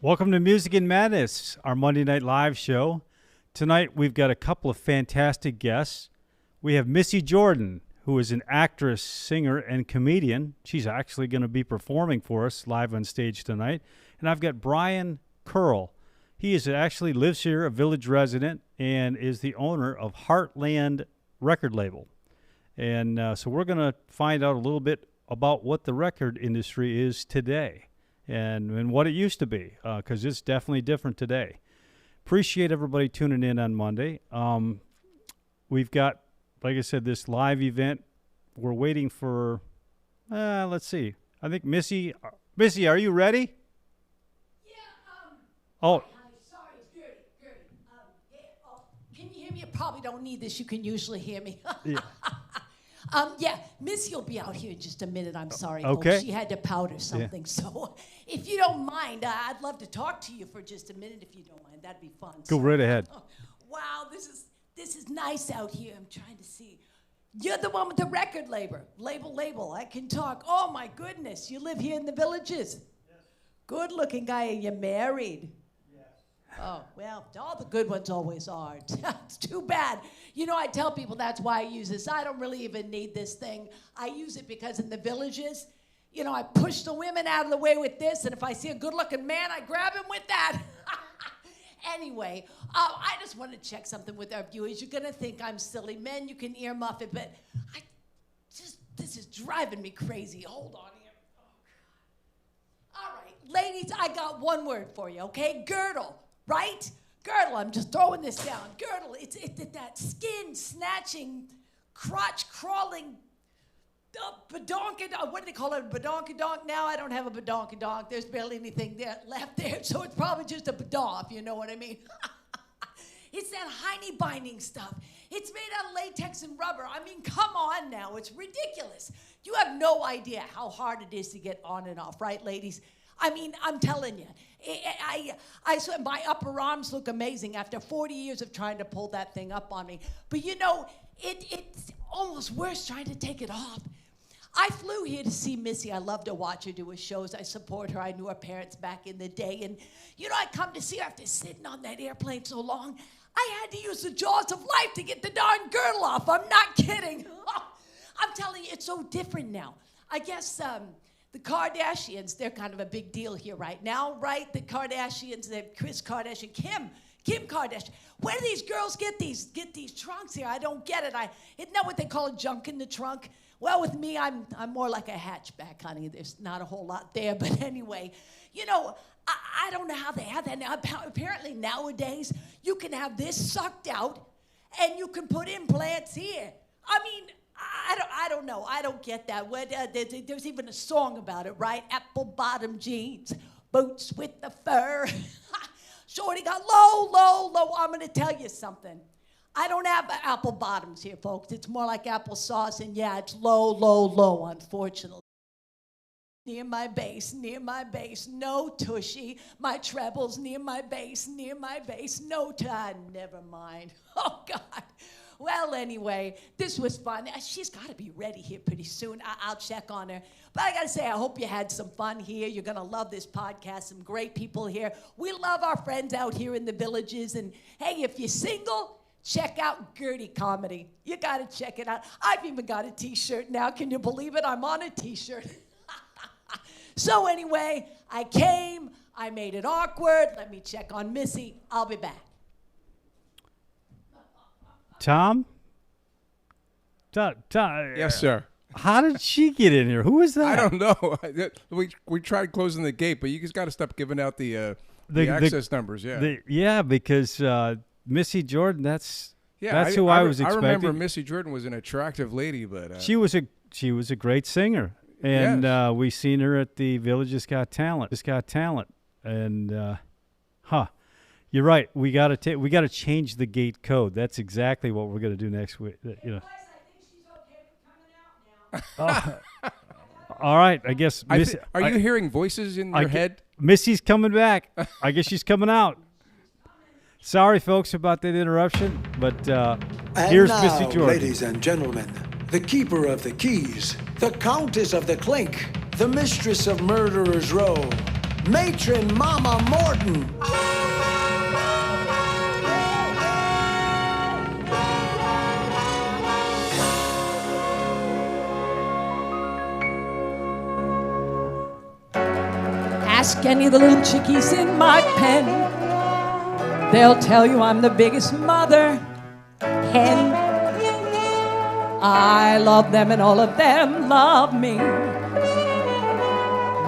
Welcome to Music and Madness, our Monday Night Live show. Tonight we've got a couple of fantastic guests. We have Missie Jordan, who is an actress, singer, and comedian. She's actually going to be performing for us live on stage tonight. And I've got Brian Curl. He actually lives here, a Village resident, and is the owner of Heartland record label. And so we're going to find out a little bit about what the record industry is today and what it used to be, because it's definitely different today. Appreciate everybody tuning in on Monday. We've got, like I said, this live event. We're waiting for, let's see. I think Missie, are you ready? Yeah, Oh. Hi, honey, sorry, Gertie. Can you hear me? You probably don't need this. You can usually hear me. Yeah. Missy will be out here in just a minute. I'm sorry, okay. folks. She had to powder something. Yeah. So if you don't mind, I'd love to talk to you for just a minute if you don't mind. That'd be fun. Go right ahead. Wow, this is nice out here. I'm trying to see. You're the one with the record label. Label. I can talk. Oh, my goodness. You live here in the Villages? Yes. Good-looking guy. Are you married? Oh, well, all the good ones always are. It's too bad. You know, I tell people that's why I use this. I don't really even need this thing. I use it because in the Villages, you know, I push the women out of the way with this, and if I see a good-looking man, I grab him with that. Anyway, I just want to check something with our viewers. You're going to think I'm silly. Men, you can earmuff it, but this is driving me crazy. Hold on here. Oh, God. All right, ladies, I got one word for you, okay? Girdle. Right? Girdle, I'm just throwing this down. Girdle, it's that skin-snatching, crotch-crawling, badonkadonk. What do they call it? Badonkadonk now? I don't have a badonkadonk. There's barely anything left there, so it's probably just a badon, if you know what I mean. It's that hiney binding stuff. It's made out of latex and rubber. I mean, come on now. It's ridiculous. You have no idea how hard it is to get on and off, right, ladies? I mean, I'm telling you, my upper arms look amazing after 40 years of trying to pull that thing up on me. But you know, it's almost worse trying to take it off. I flew here to see Missy. I love to watch her do her shows. I support her. I knew her parents back in the day. And, you know, I come to see her after sitting on that airplane so long. I had to use the jaws of life to get the darn girdle off. I'm not kidding. I'm telling you, it's so different now. I guess... the Kardashians, they're kind of a big deal here right now, right? The Kardashians, Kris Kardashian, Kim Kardashian. Where do these girls get these trunks here? I don't get it. Isn't that what they call a junk in the trunk? Well, with me, I'm more like a hatchback, honey. There's not a whole lot there, but anyway, you know, I don't know how they have that now. Apparently nowadays, you can have this sucked out, and you can put implants here. I mean, I don't know. I don't get that. There's even a song about it, right? Apple bottom jeans, boots with the fur. Shorty got low. I'm going to tell you something. I don't have apple bottoms here, folks. It's more like applesauce, and yeah, it's low, unfortunately. Near my bass, no tushy. My trebles near my bass, no never mind. Oh, God. Well, anyway, this was fun. She's got to be ready here pretty soon. I'll check on her. But I got to say, I hope you had some fun here. You're going to love this podcast. Some great people here. We love our friends out here in the Villages. And, hey, if you're single, check out Gertie Comedy. You got to check it out. I've even got a T-shirt now. Can you believe it? I'm on a T-shirt. So, anyway, I came. I made it awkward. Let me check on Missy. I'll be back. Tom? Yes, sir. How did she get in here? Who is that? I don't know. We tried closing the gate, but you just got to stop giving out the access numbers. Yeah. Because Missie Jordan. That's who I was expecting. I remember Missie Jordan was an attractive lady, but she was a great singer, and yes. We seen her at the Villages Got Talent. And you're right. We got to change the gate code. That's exactly what we're going to do next week. You know. I think she's okay with coming out now. All right. I guess. Are you hearing voices in your head? Missy's coming back. I guess she's coming out. Sorry, folks, about that interruption, but here's Missy Jordan. Ladies and gentlemen, the keeper of the keys, the countess of the clink, the mistress of Murderers Row, Matron Mama Morton. Ask any of the little chickies in my pen. They'll tell you I'm the biggest mother hen. I love them and all of them love me.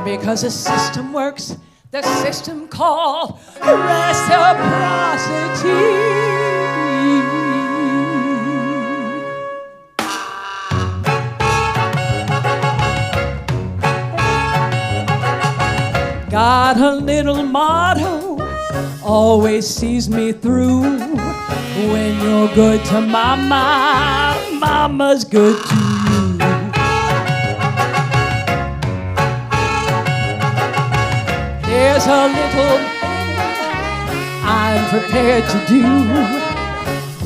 Because the system works, the system called reciprocity. Got a little motto, always sees me through. When you're good to mama, mama's good to you. There's a little thing I'm prepared to do.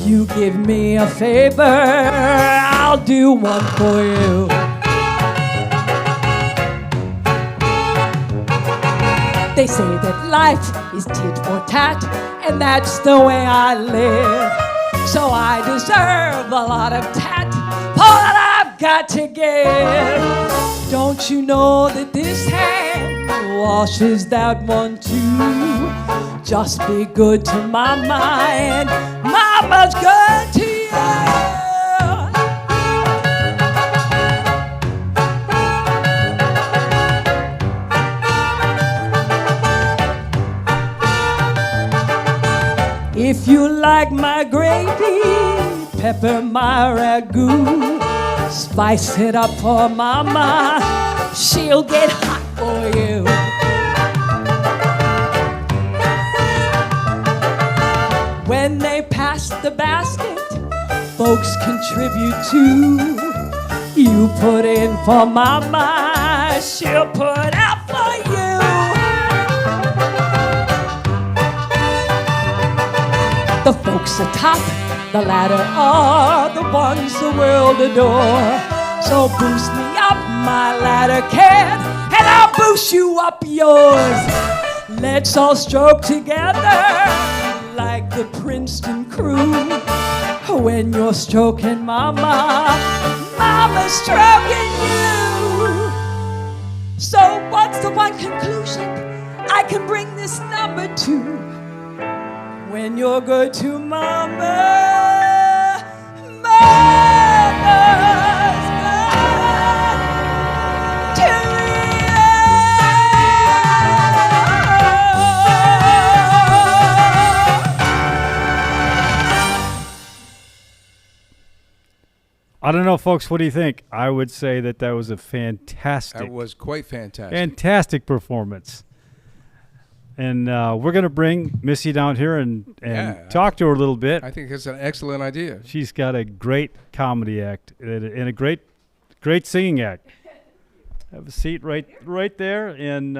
You give me a favor, I'll do one for you. They say that life is tit for tat, and that's the way I live. So I deserve a lot of tat for what I've got to give. Don't you know that this hand washes that one too? Just be good to mama, and mama's good to you. If you like my gravy, pepper my ragu, spice it up for mama, she'll get hot for you. When they pass the basket, folks contribute too. You put in for mama, she'll put out for you. The folks atop the ladder are the ones the world adore. So boost me up my ladder, kid, and I'll boost you up yours. Let's all stroke together like the Princeton crew. When you're stroking mama, mama's stroking you. So what's the one conclusion I can bring this number to? When you're good to mama, mama's good to you. I don't know, folks. What do you think? I would say that was a fantastic. That was quite fantastic. Fantastic performance. And we're going to bring Missy down here and talk to her a little bit. I think it's an excellent idea. She's got a great comedy act and a great singing act. Have a seat right there and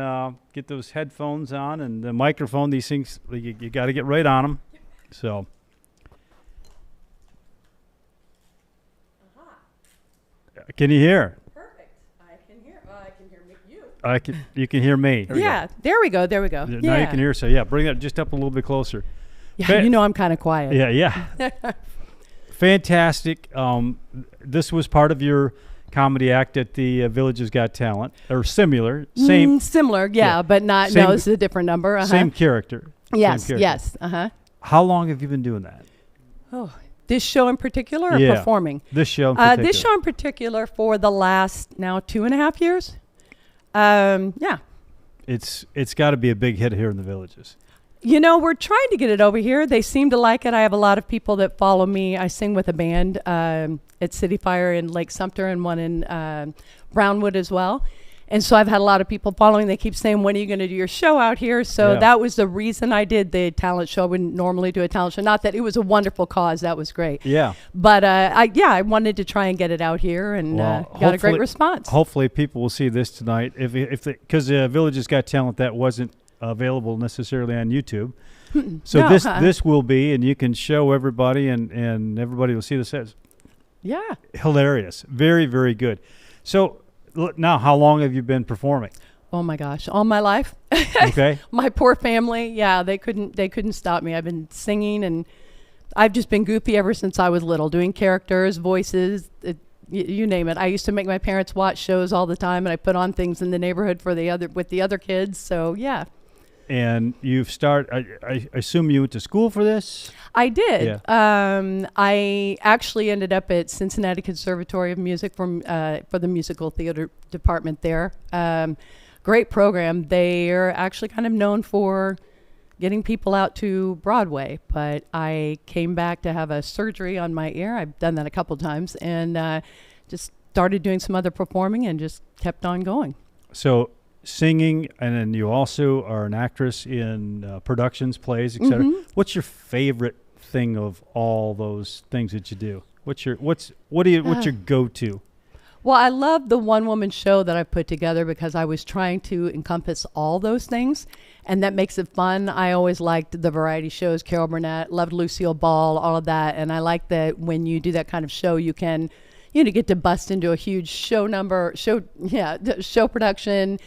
get those headphones on and the microphone. These things, you got to get right on them. So. Can you hear? Perfect. I can hear. I can hear you. You can hear me. There we go. Now you can hear. So yeah, bring that just up a little bit closer. Yeah, you know I'm kind of quiet. Yeah. Fantastic. This was part of your comedy act at the Village's Got Talent, or similar, same. Similar, yeah, but not. Same, no, this is a different number. Uh-huh. Same character. Yes. Same character. Yes. How long have you been doing that? Oh, this show in particular, or performing? This show in particular. This show in particular for the last now 2.5 years. Yeah. It's got to be a big hit here in the Villages. You know, we're trying to get it over here. They seem to like it. I have a lot of people that follow me. I sing with a band at City Fire in Lake Sumter and one in Brownwood as well. And so I've had a lot of people following. They keep saying, when are you going to do your show out here? So that was the reason I did the talent show. I wouldn't normally do a talent show. Not that it was a wonderful cause. That was great. Yeah. But I wanted to try and get it out here and got a great response. Hopefully people will see this tonight. Because Villages Got Talent, that wasn't available necessarily on YouTube. So this will be, and you can show everybody and everybody will see this as hilarious. Very, very good. So now, how long have you been performing? Oh my gosh, all my life. Okay. My poor family. Yeah, they couldn't stop me. I've been singing, and I've just been goofy ever since I was little, doing characters, voices, you name it. I used to make my parents watch shows all the time, and I put on things in the neighborhood with the other kids. So yeah. And you've I assume you went to school for this? I did. Yeah. I actually ended up at Cincinnati Conservatory of Music for the musical theater department there. Great program. They're actually kind of known for getting people out to Broadway, but I came back to have a surgery on my ear. I've done that a couple times, and just started doing some other performing and just kept on going. So singing, and then you also are an actress in productions, plays, etc. Mm-hmm. What's your favorite thing of all those things that you do? What's your go-to? Well, I love the one-woman show that I put together because I was trying to encompass all those things, and that makes it fun. I always liked the variety shows, Carol Burnett, loved Lucille Ball, all of that, and I like that when you do that kind of show, you can, get to bust into a huge show production,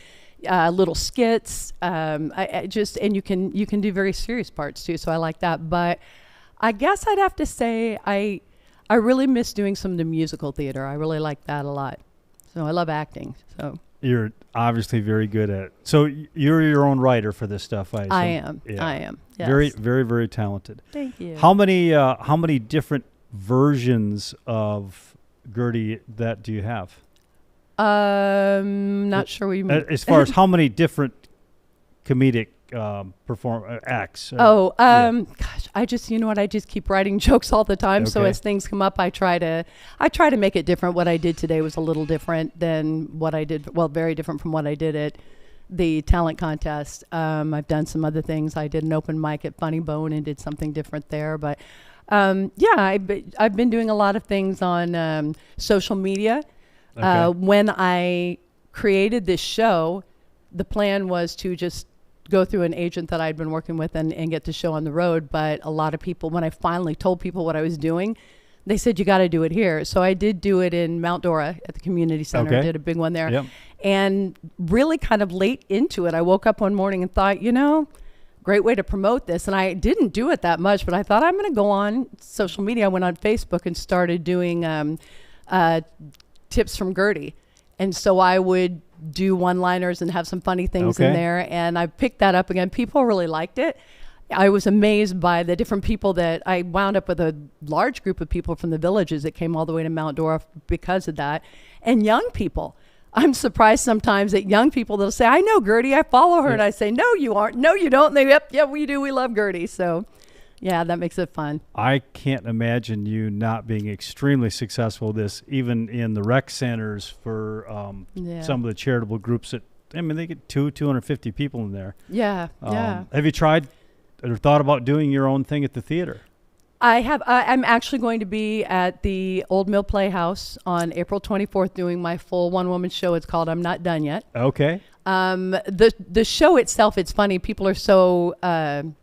little skits. And you can do very serious parts too. So I like that. But I guess I'd have to say I really miss doing some of the musical theater. I really like that a lot. So I love acting. So you're obviously very good at it. So you're your own writer for this stuff, I assume. I am. Yeah. I am. Yes. Very, very, very talented. Thank you. How many different versions of Gertie that do you have? Not sure what you mean. As far as how many different comedic acts? Gosh, I just keep writing jokes all the time. Okay. So as things come up, I try to make it different. What I did today was a little different than what I did. Well, very different from what I did at the talent contest. I've done some other things. I did an open mic at Funny Bone and did something different there. But I've been doing a lot of things on social media. Okay. When I created this show, the plan was to just go through an agent that I'd been working with and get the show on the road. But a lot of people, when I finally told people what I was doing, they said, you got to do it here. So I did do it in Mount Dora at the community center. Okay. I did a big one there. Yep. And really kind of late into it, I woke up one morning and thought, great way to promote this. And I didn't do it that much, but I thought I'm going to go on social media. I went on Facebook and started doing tips from Gertie. And so I would do one-liners and have some funny things in there. And I picked that up again. People really liked it. I was amazed by the different people that I wound up with a large group of people from the villages that came all the way to Mount Dora because of that. And young people. I'm surprised sometimes that young people that'll say, I know Gertie, I follow her. Yeah. And I say, no, you aren't. No, you don't. And they, yep, yeah, we do. We love Gertie. So yeah, that makes it fun. I can't imagine you not being extremely successful with this, even in the rec centers for some of the charitable groups that, they get 250 people in there. Yeah, yeah. Have you tried or thought about doing your own thing at the theater? I have. I'm actually going to be at the Old Mill Playhouse on April 24th doing my full one-woman show. It's called I'm Not Done Yet. Okay. The show itself, it's funny. People are so in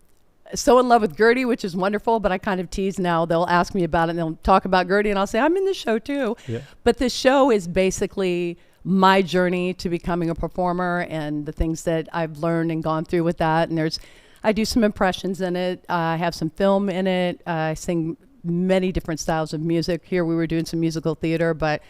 love with Gertie, which is wonderful, but I kind of tease now. They'll ask me about it and they'll talk about Gertie and I'll say, I'm in the show too. Yeah. But the show is basically my journey to becoming a performer and the things that I've learned and gone through with that. And I do some impressions in it. I have some film in it. I sing many different styles of music. Here we were doing some musical theater, but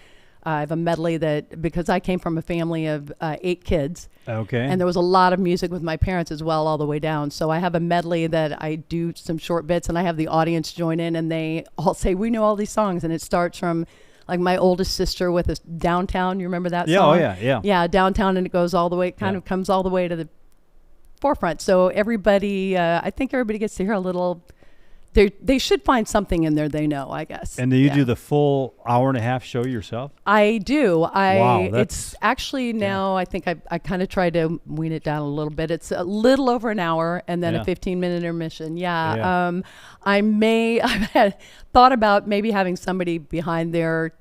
I have a medley because I came from a family of 8 kids. Okay. And there was a lot of music with my parents as well all the way down. So I have a medley that I do some short bits and I have the audience join in and they all say, we know all these songs. And it starts from like my oldest sister with Downtown. You remember that song? Oh yeah, yeah. Yeah, Downtown, and it goes all the way, kind of comes all the way to the forefront. So everybody, I think everybody gets to hear a little. They should find something in there they know, I guess. And do you do the full hour-and-a-half show yourself? I do. Wow, it's actually now, I think I kind of tried to wean it down a little bit. It's a little over an hour and then a 15-minute intermission. Yeah. I've had thought about maybe having somebody behind there.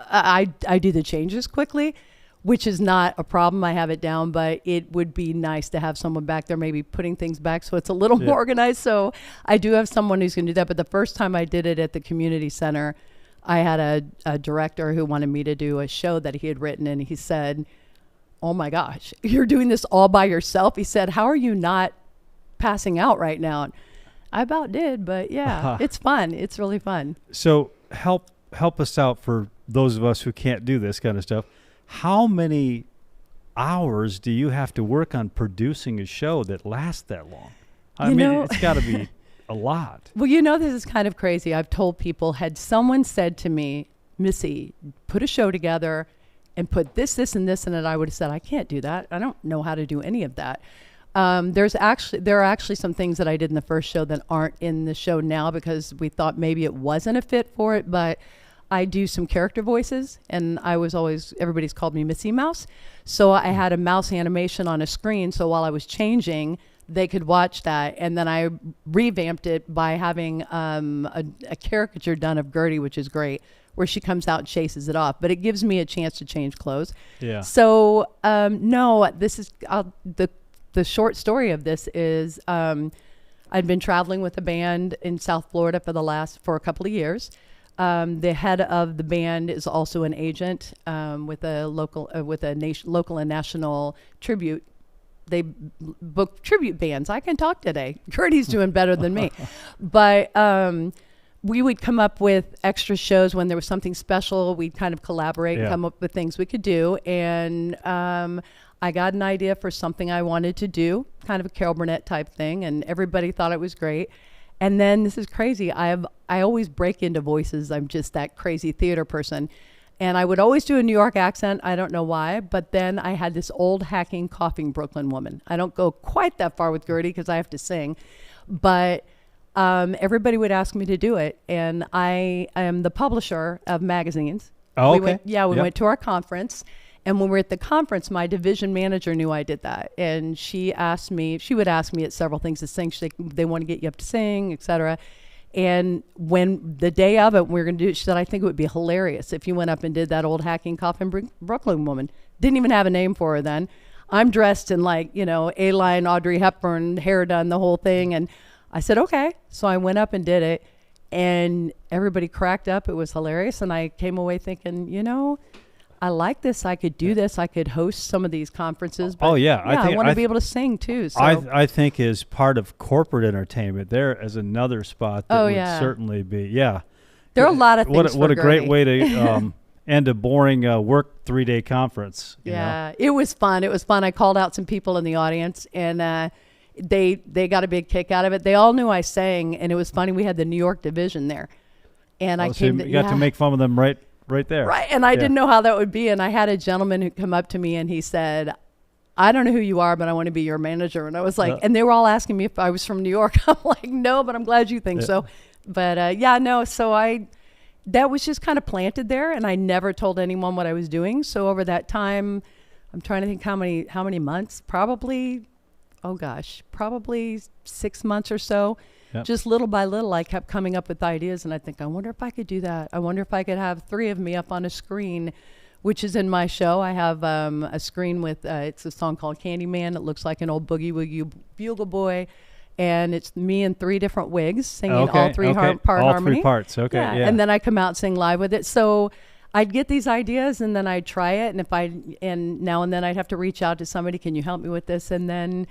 I do the changes quickly, which is not a problem. I have it down, but it would be nice to have someone back there maybe putting things back so it's a little more organized. So I do have someone who's going to do that. But the first time I did it at the community center, I had a director who wanted me to do a show that he had written, and he said, oh my gosh, you're doing this all by yourself. He said, how are you not passing out right now? And I about did, but yeah, it's fun. It's really fun. So help us out for those of us who can't do this kind of stuff. How many hours do you have to work on producing a show that lasts that long? I mean, it's got to be a lot. Well, this is kind of crazy. I've told people, had someone said to me, Missy, put a show together and put this, and this in it, I would have said, I can't do that. I don't know how to do any of that. There are actually some things that I did in the first show that aren't in the show now because we thought maybe it wasn't a fit for it, but I do some character voices, and everybody's called me Missy Mouse. So I had a mouse animation on a screen, so while I was changing, they could watch that. And then I revamped it by having a caricature done of Gertie, which is great, where she comes out and chases it off. But it gives me a chance to change clothes. Yeah. So, no, this is the short story of this is I'd been traveling with a band in South Florida for a couple of years. The head of the band is also an agent with a local and national tribute. They book tribute bands. I can talk today. Gertie's doing better than me. But we would come up with extra shows when there was something special. We'd kind of collaborate and come up with things we could do. And I got an idea for something I wanted to do, kind of a Carol Burnett type thing, and everybody thought it was great. And then this is crazy. I always break into voices. I'm just that crazy theater person. And I would always do a New York accent. I don't know why. But then I had this old hacking, coughing Brooklyn woman. I don't go quite that far with Gertie because I have to sing. But everybody would ask me to do it. And I am the publisher of magazines. Oh, okay. We went to our conference. And when we were at the conference, my division manager knew I did that. And she would ask me at several things to sing. They want to get you up to sing, et cetera. And when the day of it, we were going to do it, she said, I think it would be hilarious if you went up and did that old hacking, coughing Brooklyn woman. Didn't even have a name for her then. I'm dressed in A-line Audrey Hepburn, hair done, the whole thing. And I said, okay. So I went up and did it. And everybody cracked up. It was hilarious. And I came away thinking, I like this. I could do this. I could host some of these conferences. But I want to be able to sing too. So. I think as part of corporate entertainment, there is another spot that would certainly be. Yeah, there are a lot of things. What a great way to end a boring work 3-day conference. It was fun. It was fun. I called out some people in the audience, and they got a big kick out of it. They all knew I sang, and it was funny. We had the New York division there, and you got to make fun of them right there. Right. And I didn't know how that would be. And I had a gentleman who come up to me and he said, I don't know who you are, but I want to be your manager. And I was like, and they were all asking me if I was from New York. I'm like, no, but I'm glad you think so. But so that was just kind of planted there. And I never told anyone what I was doing. So over that time, I'm trying to think how many months, probably 6 months or so. Yep. Just little by little, I kept coming up with ideas, and I think, I wonder if I could do that. I wonder if I could have 3 of me up on a screen, which is in my show. I have a screen with, it's a song called Candyman. It looks like an old Boogie Woogie Bugle Boy, and it's me in 3 different wigs singing all 3 part harmony. All 3 parts, okay, yeah. And then I come out and sing live with it. So I'd get these ideas, and then I'd try it, and now and then I'd have to reach out to somebody, can you help me with this? And then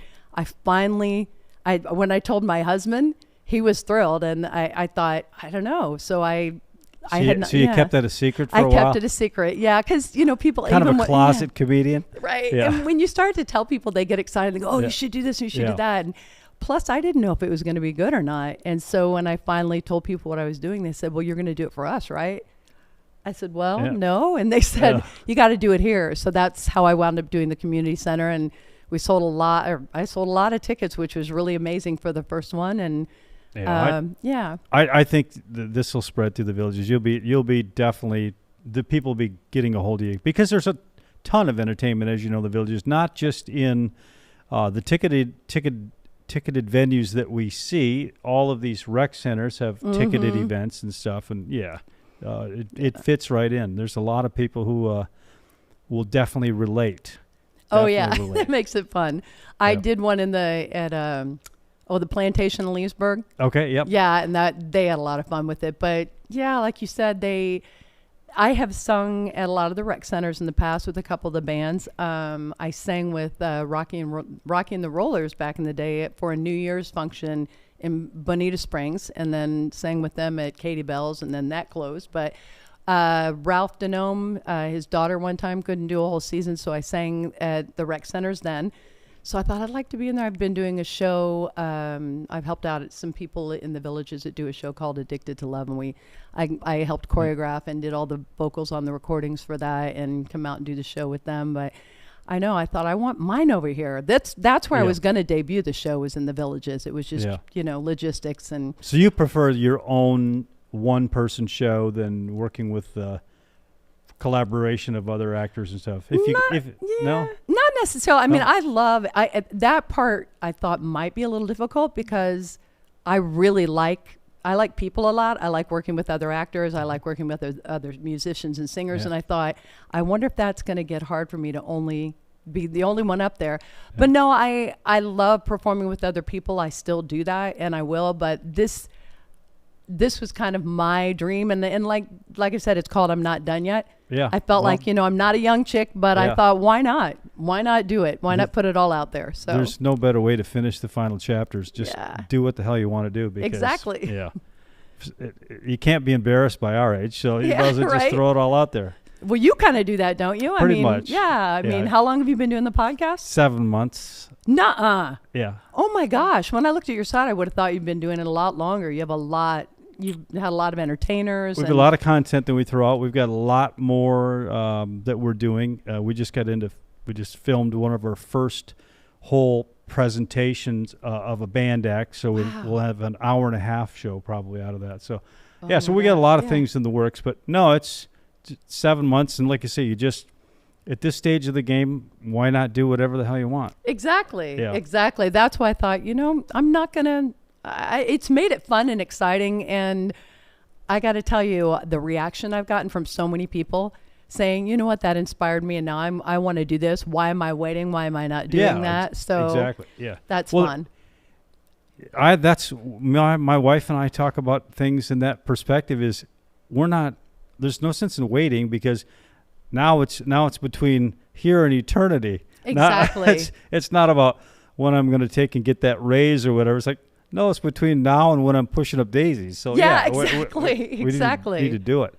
when I told my husband, he was thrilled, and I thought, I don't know. So you kept that a secret for a while? I kept it a secret, yeah, because people kind of a closet comedian, right? Yeah. And when you start to tell people, they get excited. They go, "Oh, you should do this, and you should do that." And plus, I didn't know if it was going to be good or not. And so when I finally told people what I was doing, they said, "Well, you're going to do it for us, right?" I said, "Well, no," and they said, "You got to do it here." So that's how I wound up doing the community center, and I sold a lot of tickets, which was really amazing for the first one, and. I think this will spread through the villages. You'll be definitely, the people will be getting a hold of you because there's a ton of entertainment, as you know, the villages, not just in the ticketed venues that we see. All of these rec centers have ticketed events and stuff, and it fits right in. There's a lot of people who will definitely relate. That makes it fun. I did one the plantation in Leesburg. Okay, yep. Yeah, and that they had a lot of fun with it. But yeah, like you said, I have sung at a lot of the rec centers in the past with a couple of the bands. I sang with Rocky and the Rollers back in the day for a New Year's function in Bonita Springs, and then sang with them at Katie Bell's, and then that closed. But Ralph Denome, his daughter one time couldn't do a whole season, so I sang at the rec centers then. So I thought I'd like to be in there. I've been doing a show. I've helped out at some people in the villages that do a show called Addicted to Love, and I helped choreograph and did all the vocals on the recordings for that, and come out and do the show with them. But I thought I want mine over here. That's where I was going to debut the show, was in the villages. It was just logistics. And so you prefer your own one-person show than working with collaboration of other actors and stuff? No, not necessarily. I mean, I love that part. I thought might be a little difficult because I like people a lot. I like working with other actors. I like working with other musicians and singers. And I thought, I wonder if that's going to get hard for me to only be the only one up there. But no, I love performing with other people. I still do that, and I will. But this was kind of my dream, and like I said, it's called I'm Not Done Yet. Yeah. I felt like, I'm not a young chick, but I thought, why not? Why not do it? Why not put it all out there? So there's no better way to finish the final chapters. Just do what the hell you want to do. Because, exactly. Yeah. You can't be embarrassed by our age, so you might as well just throw it all out there. Well, you kind of do that, don't you? Pretty much. Yeah. I mean, how long have you been doing the podcast? 7 months. Nuh-uh. Yeah. Oh my gosh. When I looked at your site, I would have thought you'd been doing it a lot longer. You've had a lot of entertainers. We have a lot of content that we throw out. We've got a lot more that we're doing. We just filmed one of our first whole presentations of a band act. So we'll have an hour and a half show probably out of that. So, so we got a lot of things in the works. But no, it's 7 months. And like you say, you just, at this stage of the game, why not do whatever the hell you want? Exactly. Yeah. Exactly. That's why I thought, I'm not going to. It's made it fun and exciting, and I got to tell you, the reaction I've gotten from so many people saying, you know what, that inspired me, and now I want to do this. Why am I waiting? Why am I not doing that? So exactly, that's fun. That's my wife and I talk about things in that perspective. Is there's no sense in waiting, because now it's between here and eternity. Exactly. It's not about when I'm going to take and get that raise or whatever. It's like, no, it's between now and when I'm pushing up daisies. So exactly. We need to do it.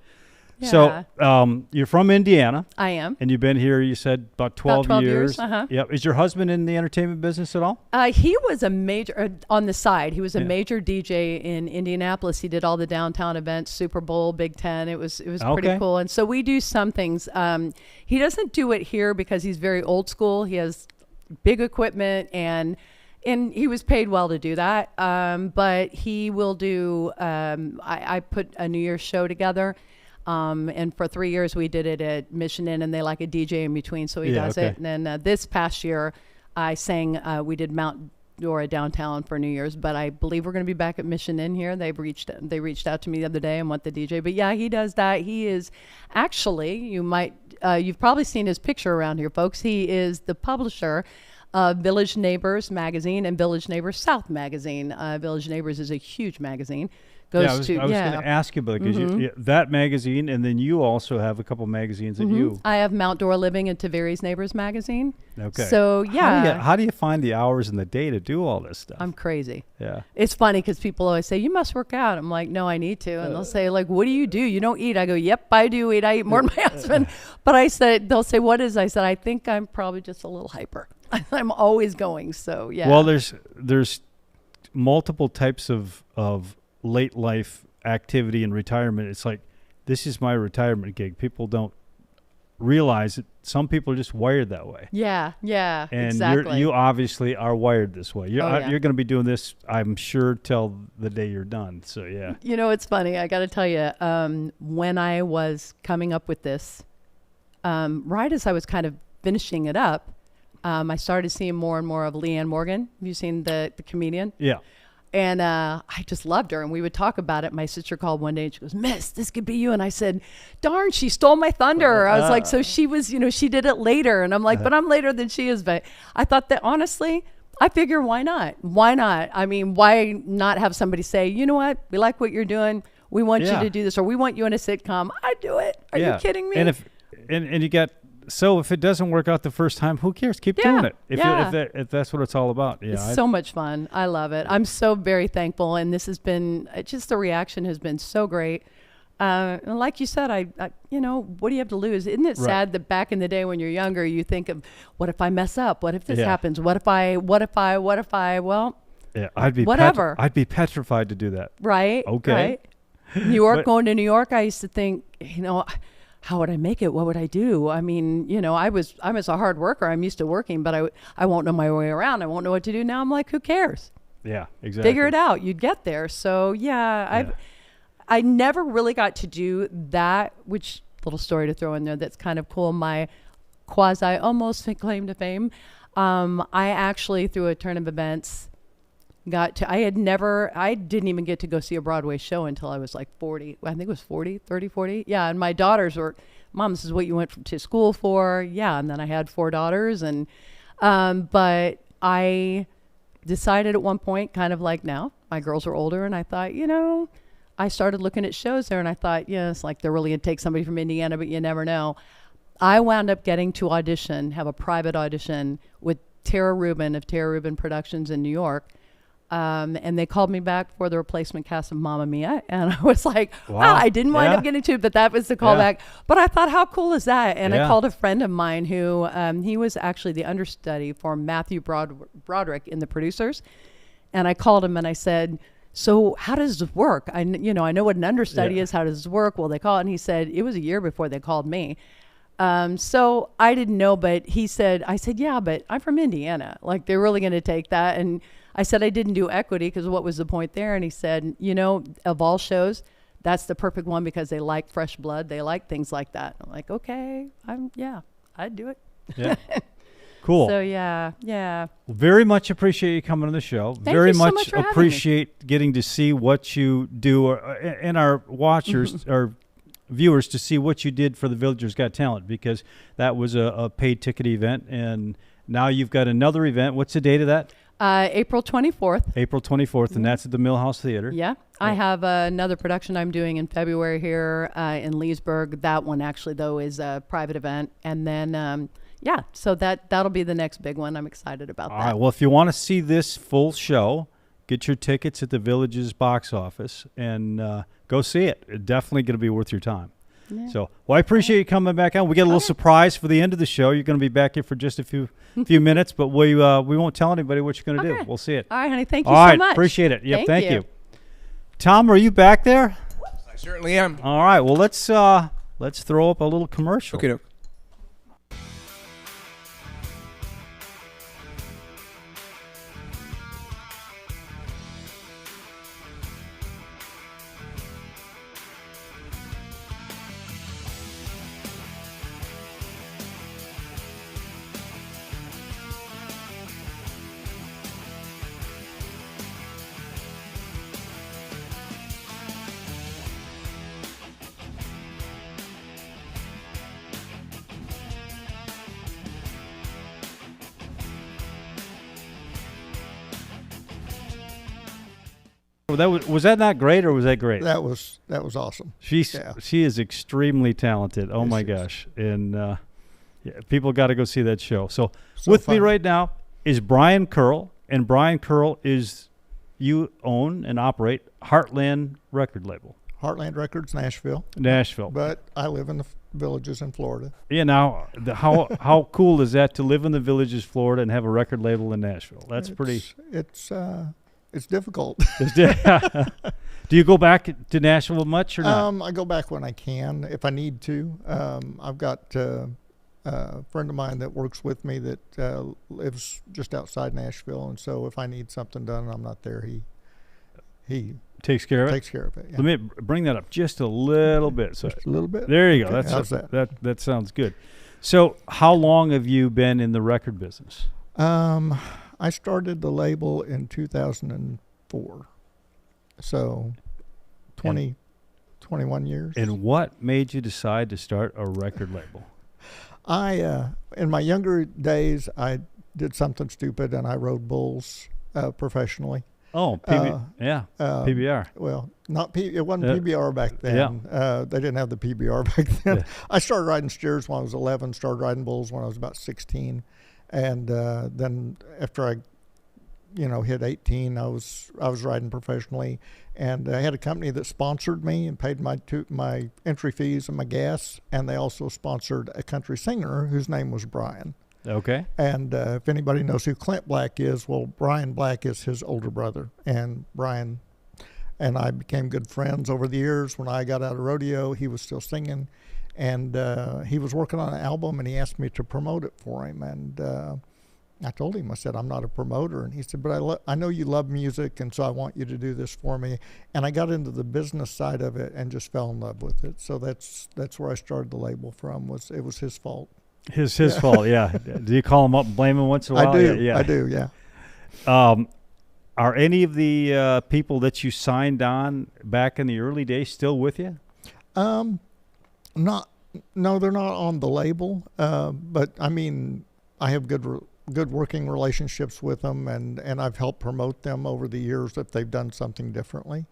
Yeah. So you're from Indiana. I am. And you've been here, you said, about 12 years. Yep. Is your husband in the entertainment business at all? He was a major, on the side, he was a major DJ in Indianapolis. He did all the downtown events, Super Bowl, Big Ten. It was pretty cool. And so we do some things. He doesn't do it here because he's very old school. He has big equipment, and he was paid well to do that. But he will do, I put a New Year's show together. And for 3 years we did it at Mission Inn, and they like a DJ in between, so he does it. And then this past year I sang, we did Mount Dora downtown for New Year's, but I believe we're going to be back at Mission Inn here. They reached out to me the other day and want the DJ. But yeah, he does that. He is actually, you've probably seen his picture around here, folks. He is the publisher of Village Neighbors magazine and Village Neighbors South magazine. Village Neighbors is a huge magazine. I was going to ask you about it, because that magazine, and then you also have a couple magazines that you. I have Mount Dora Living and Taveri's Neighbors magazine. Okay. So how do you find the hours in the day to do all this stuff? I'm crazy. Yeah. It's funny because people always say, you must work out. I'm like, no, I need to. And they'll say, like, what do? You don't eat. I go, yep, I do eat. I eat more than my husband. But they'll say, what is? I said, I think I'm probably just a little hyper. I'm always going. So yeah. Well, there's multiple types of late life activity and retirement. It's like, this is my retirement gig. People don't realize that some people are just wired that way. Yeah, and exactly. You obviously are wired this way. You're going to be doing this, I'm sure, till the day you're done. So yeah. It's funny. I got to tell you, when I was coming up with this, right as I was kind of finishing it up, I started seeing more and more of Leanne Morgan. Have you seen the comedian? Yeah. And I just loved her, and we would talk about it. My sister called one day, and she goes, "Miss, this could be you." And I said, "Darn, she stole my thunder." I was like, so she was, she did it later. And I'm like, but I'm later than she is. But I thought that, honestly, I figure, why not? Why not? I mean, why not have somebody say, you know what? We like what you're doing. we want you to do this, or we want you in a sitcom. I'd do it. Are you kidding me? And if it doesn't work out the first time, who cares? Keep doing it. If that's what it's all about. Yeah, it's so much fun. I love it. I'm so very thankful, and this has been just the reaction has been so great. And like you said, I what do you have to lose? Isn't it sad that back in the day when you're younger, you think of, what if I mess up? What if this happens? What if I? Well, I'd be whatever. I'd be petrified to do that. Right. Okay. Right. New York, going to New York, I used to think, how would I make it? What would I do? I mean, I'm a hard worker. I'm used to working, but I won't know my way around. I won't know what to do. Now I'm like, who cares? Yeah, exactly. Figure it out. You'd get there. So I never really got to do that, which little story to throw in there that's kind of cool. My quasi almost claim to fame. I actually, through a turn of events, I didn't even get to go see a Broadway show until I was like 40. I think it was 30, 40. Yeah. And my daughters were, Mom, this is what you went to school for. Yeah. And then I had 4 daughters. And, but I decided at one point, kind of like now, my girls are older, and I thought, I started looking at shows there, and I thought, it's like they're really going to take somebody from Indiana, but you never know. I wound up getting to have a private audition with Tara Rubin of Tara Rubin Productions in New York. And they called me back for the replacement cast of Mamma Mia. And I was like, wow, I didn't wind up getting to it, but that was the callback. But I thought, how cool is that? And I called a friend of mine who, he was actually the understudy for Matthew Broderick in The Producers. And I called him and I said, so how does this work? I know what an understudy is. How does this work? Well, they call it. And he said, it was a year before they called me. So I didn't know, but I said, yeah, but I'm from Indiana. Like, they're really going to take that. And I said, I didn't do Equity because what was the point there? And he said, of all shows, that's the perfect one because they like fresh blood. They like things like that. I'm like, okay, I'd do it. Yeah. Cool. So yeah. Very much appreciate you coming on the show. Very much appreciate getting to see what you do, and our watchers or viewers to see what you did for the Villagers Got Talent, because that was a paid ticket event, and now you've got another event. What's the date of that? April 24th. April 24th, and that's at the Millhouse Theater. Yeah. I have another production I'm doing in February here in Leesburg. That one actually, though, is a private event. And then, so that'll be the next big one. I'm excited about that. All right. Well, if you want to see this full show, get your tickets at the Village's box office and go see it. It's definitely going to be worth your time. Yeah. So, I appreciate you coming back on. We got a little surprise for the end of the show. You're going to be back here for just a few minutes, but we won't tell anybody what you're going to do. We'll see it. All right, honey. Thank you so much. Appreciate it. Yep, thank you. Tom, are you back there? I certainly am. All right. Well, let's throw up a little commercial. Okay. Was that not great, or was that great? That was awesome. She is extremely talented. Oh my gosh! And people got to go see that show. So with me right now is Brian Curl, and Brian Curl you own and operate Heartland record label. Heartland Records, Nashville. But I live in the Villages in Florida. Yeah. Now, how cool is that to live in the Villages, Florida, and have a record label in Nashville? That's pretty. It's difficult. Do you go back to Nashville much or not? I go back when I can, if I need to. I've got a friend of mine that works with me that lives just outside Nashville, and so if I need something done and I'm not there, he takes care of it. Yeah. Let me bring that up just a little bit. So just a little bit. There you go. Okay, how's that? That sounds good. So, how long have you been in the record business? I started the label in 2004, so 21 years. And what made you decide to start a record label? In my younger days, I did something stupid, and I rode bulls professionally. Oh, PBR. Well, it wasn't PBR back then. They didn't have the PBR back then. Yeah. I started riding steers when I was 11, started riding bulls when I was about 16. And then after I hit 18, I was riding professionally, and I had a company that sponsored me and paid my entry fees and my gas, and they also sponsored a country singer whose name was Brian. Okay. And if anybody knows who Clint Black is, well, Brian Black is his older brother, and Brian and I became good friends over the years. When I got out of rodeo, he was still singing, and he was working on an album, and he asked me to promote it for him, and I told him, I said, I'm not a promoter. And he said, but I know you love music, and so I want you to do this for me. And I got into the business side of it and just fell in love with it. So that's where I started the label from. It was his fault. His fault, yeah. Do you call him up and blame him once in a while? I do, I do, yeah. Are any of the people that you signed on back in the early days still with you? No, they're not on the label. But, I mean, I have good working relationships with them, and I've helped promote them over the years if they've done something differently.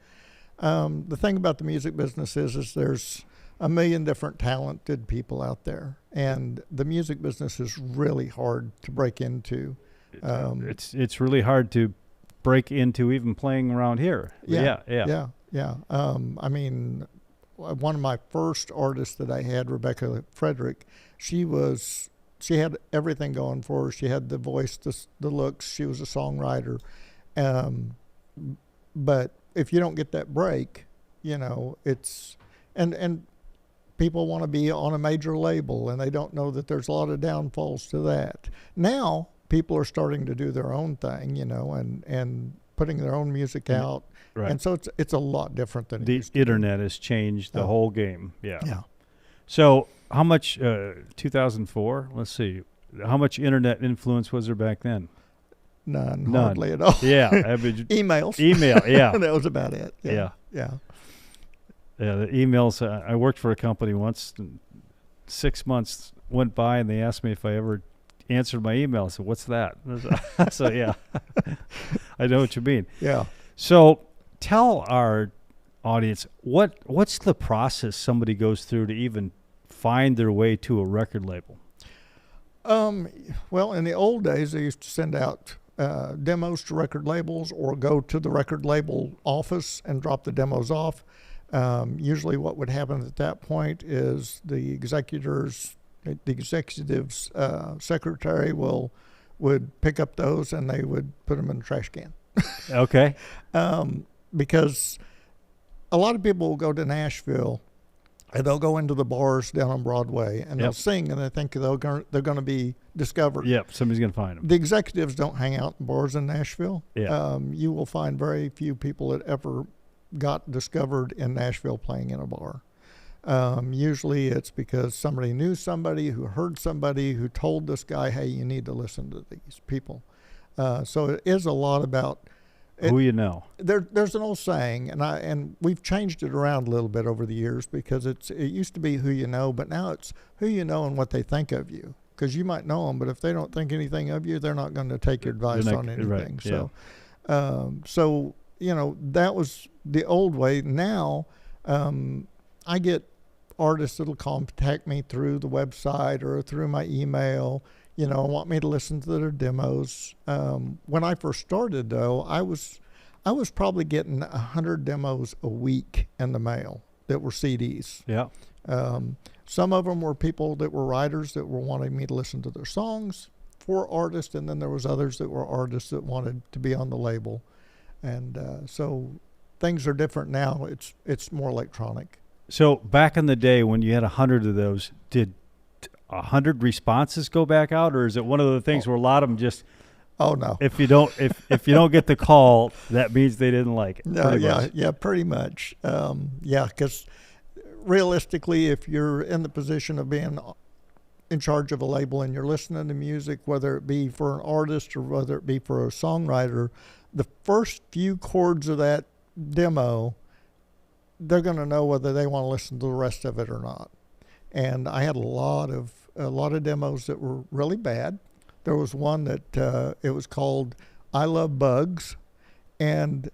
The thing about the music business is there's a million different talented people out there, and the music business is really hard to break into. It's really hard to break into even playing around here. Yeah. I mean, one of my first artists that I had, Rebecca Frederick, she had everything going for her. She had the voice, the looks. She was a songwriter. But if you don't get that break, it's and people want to be on a major label, and they don't know that there's a lot of downfalls to that. Now people are starting to do their own thing, and putting their own music out. Right. And so it's a lot different than the internet has changed the whole game. Yeah. So how much 2004? Let's see. How much internet influence was there back then? None. Hardly at all. Yeah. Emails. Email. Yeah. That was about it. Yeah. The emails. I worked for a company once. And 6 months went by, and they asked me if I ever answered my email. I said, "What's that?" So yeah, I know what you mean. Yeah. So tell our audience what's the process somebody goes through to even find their way to a record label? Well, in the old days, they used to send out demos to record labels, or go to the record label office and drop the demos off. Usually what would happen at that point is the executive's secretary would pick up those, and they would put them in the trash can. Okay. Because a lot of people will go to Nashville, and they'll go into the bars down on Broadway, and they'll sing, and they think they're going to be discovered. Yep, somebody's going to find them. The executives don't hang out in bars in Nashville. Yeah. You will find very few people that ever got discovered in Nashville playing in a bar. Usually it's because somebody knew somebody who heard somebody who told this guy, hey, you need to listen to these people. So it is a lot about who you know. There's an old saying, and we've changed it around a little bit over the years, because it used to be who you know, but now it's who you know and what they think of you. Because you might know them, but if they don't think anything of you, they're not going to take your advice on anything. Right, so, that was the old way. Now, I get artists that'll contact me through the website or through my email, want me to listen to their demos. When I first started, though, I was probably getting 100 demos a week in the mail that were CDs. Yeah. Some of them were people that were writers that were wanting me to listen to their songs for artists, and then there was others that were artists that wanted to be on the label. And so things are different now. It's more electronic. So back in the day when you had 100 of those, did 100 responses go back out, or is it one of the things where a lot of them just? Oh no! If you don't get the call, that means they didn't like it. No, pretty much. Because realistically, if you're in the position of being in charge of a label and you're listening to music, whether it be for an artist or whether it be for a songwriter, the first few chords of that demo, they're going to know whether they want to listen to the rest of it or not. And I had a lot of demos that were really bad. There was one that it was called "I Love Bugs," and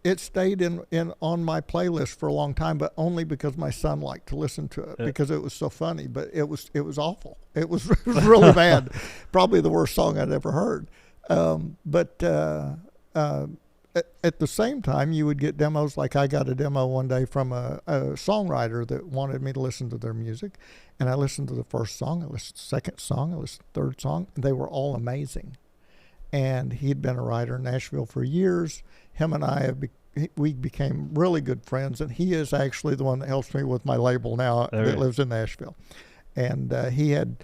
it stayed in on my playlist for a long time, but only because my son liked to listen to it because it was so funny. But it was awful. It was really bad. Probably the worst song I'd ever heard. But at the same time, you would get demos. Like I got a demo one day from a songwriter that wanted me to listen to their music, and I listened to the first song, I listened to the second song, I listened to the third song, and they were all amazing. And he'd been a writer in Nashville for years. Him and I we became really good friends, and he is actually the one that helps me with my label now that lives in Nashville. And he had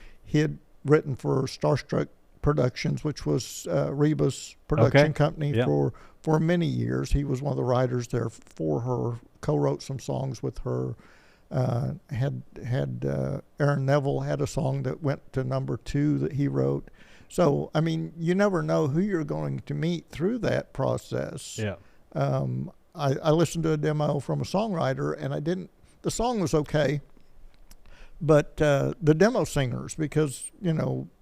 written for Starstruck Productions, which was Reba's production company for many years. He was one of the writers there for her, co-wrote some songs with her. Aaron Neville had a song that went to number 2 that he wrote. So, I mean, you never know who you're going to meet through that process. Yeah. I listened to a demo from a songwriter, and the song was okay, but the demo singers, because,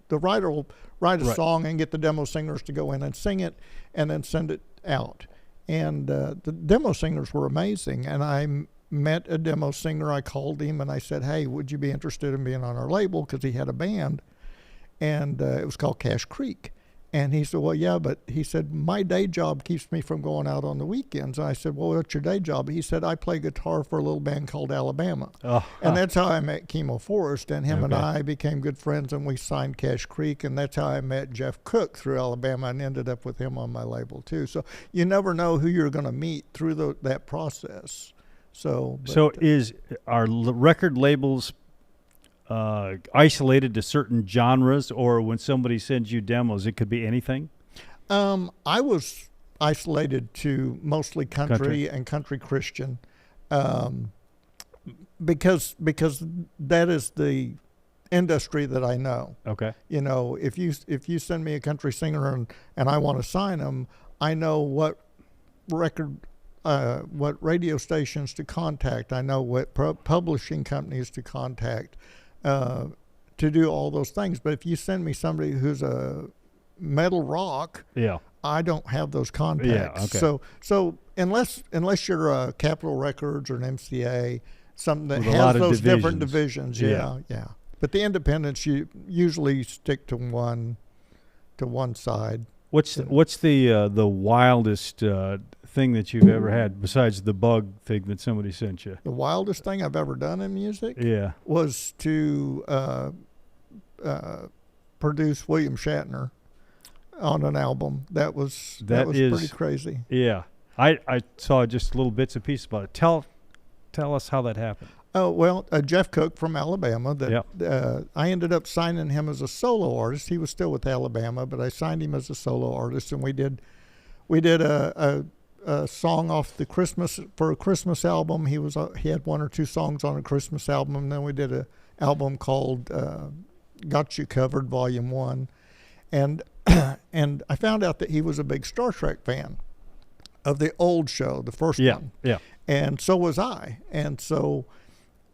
the writer will write a song and get the demo singers to go in and sing it and then send it out. And the demo singers were amazing, and I met a demo singer. I called him, and I said, hey, would you be interested in being on our label? Because he had a band. And it was called Cache Creek. And he said, well, yeah, but he said, my day job keeps me from going out on the weekends. And I said, well, what's your day job? He said, I play guitar for a little band called Alabama. And that's how I met Kimo Forrest. And him and I became good friends, and we signed Cache Creek. And that's how I met Jeff Cook through Alabama and ended up with him on my label, too. So you never know who you're going to meet through that process. So are record labels isolated to certain genres, or when somebody sends you demos, it could be anything? I was isolated to mostly country and country Christian, because that is the industry that I know. Okay. If you send me a country singer and I want to sign them, I know what radio stations to contact. I know what publishing companies to contact. To do all those things. But if you send me somebody who's a metal rock, I don't have those contacts. Yeah, okay. So unless you're a Capitol Records or an MCA, something that has those different divisions, yeah. But the independents, you usually stick to one side. What's the wildest thing that you've ever had besides the bug thing that somebody sent you? The wildest thing I've ever done in music was to produce William Shatner on an album. That was pretty crazy. Yeah. I saw just little bits and pieces about it. Tell us how that happened. Oh, well, Jeff Cook from Alabama. I ended up signing him as a solo artist. He was still with Alabama, but I signed him as a solo artist, and we did a song off the Christmas album. He had 1 or 2 songs on a Christmas album, and then we did a album called Got You Covered Volume 1, and I found out that he was a big Star Trek fan of the old show, the first one. Yeah. And so was I, and so.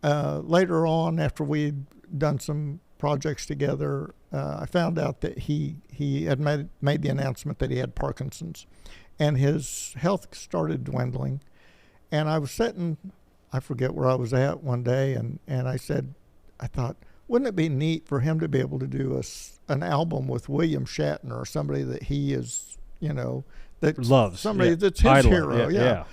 Later on, after we'd done some projects together, I found out that he had made the announcement that he had Parkinson's, and his health started dwindling. And I was sitting, I forget where I was at one day, and I thought, wouldn't it be neat for him to be able to do an album with William Shatner, or somebody that he is, that loves, somebody that's his hero, yeah.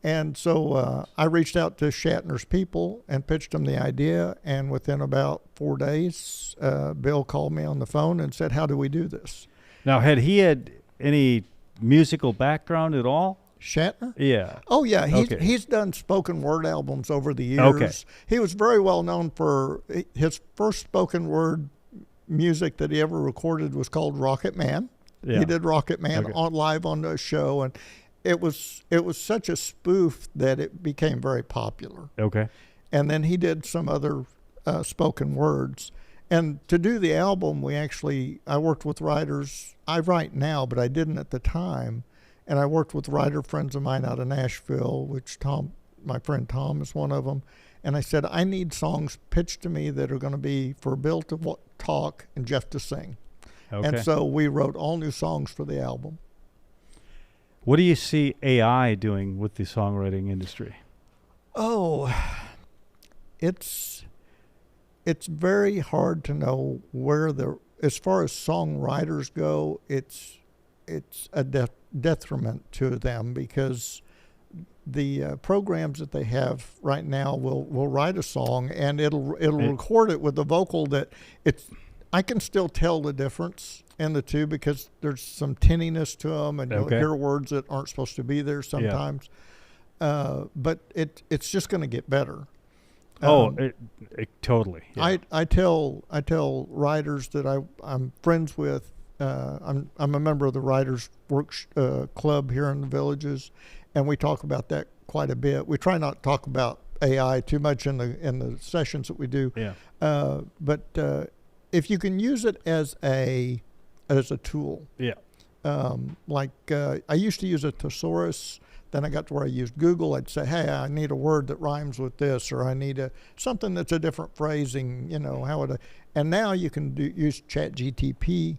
And so I reached out to Shatner's people and pitched them the idea. And within about 4 days, Bill called me on the phone and said, how do we do this? Now, had he had any musical background at all? Shatner? Yeah. Oh, yeah. He's done spoken word albums over the years. Okay. He was very well known for his first spoken word music that he ever recorded was called Rocket Man. Yeah. He did Rocket Man live on the show, and it was such a spoof that it became very popular. Okay. And then he did some other spoken words. And to do the album, I worked with writers. I write now, but I didn't at the time. And I worked with writer friends of mine out of Nashville, which my friend Tom is one of them. And I said, I need songs pitched to me that are going to be for Bill to talk and Jeff to sing. Okay. And so we wrote all new songs for the album. What do you see AI doing with the songwriting industry? Oh, it's very hard to know where as far as songwriters go, it's a detriment to them because the programs that they have right now will write a song and it'll record it with a vocal that I can still tell the difference in the two because there's some tinniness to them and you'll hear words that aren't supposed to be there sometimes. But it's just going to get better. Totally. Yeah. I tell writers that I'm friends with. I'm a member of the Writers Club here in the Villages, and we talk about that quite a bit. We try not to talk about AI too much in the sessions that we do. Yeah. But if you can use it as a tool. Yeah. I used to use a thesaurus. Then I got to where I used Google. I'd say, hey, I need a word that rhymes with this, or I need something that's a different phrasing, and now you can use ChatGTP,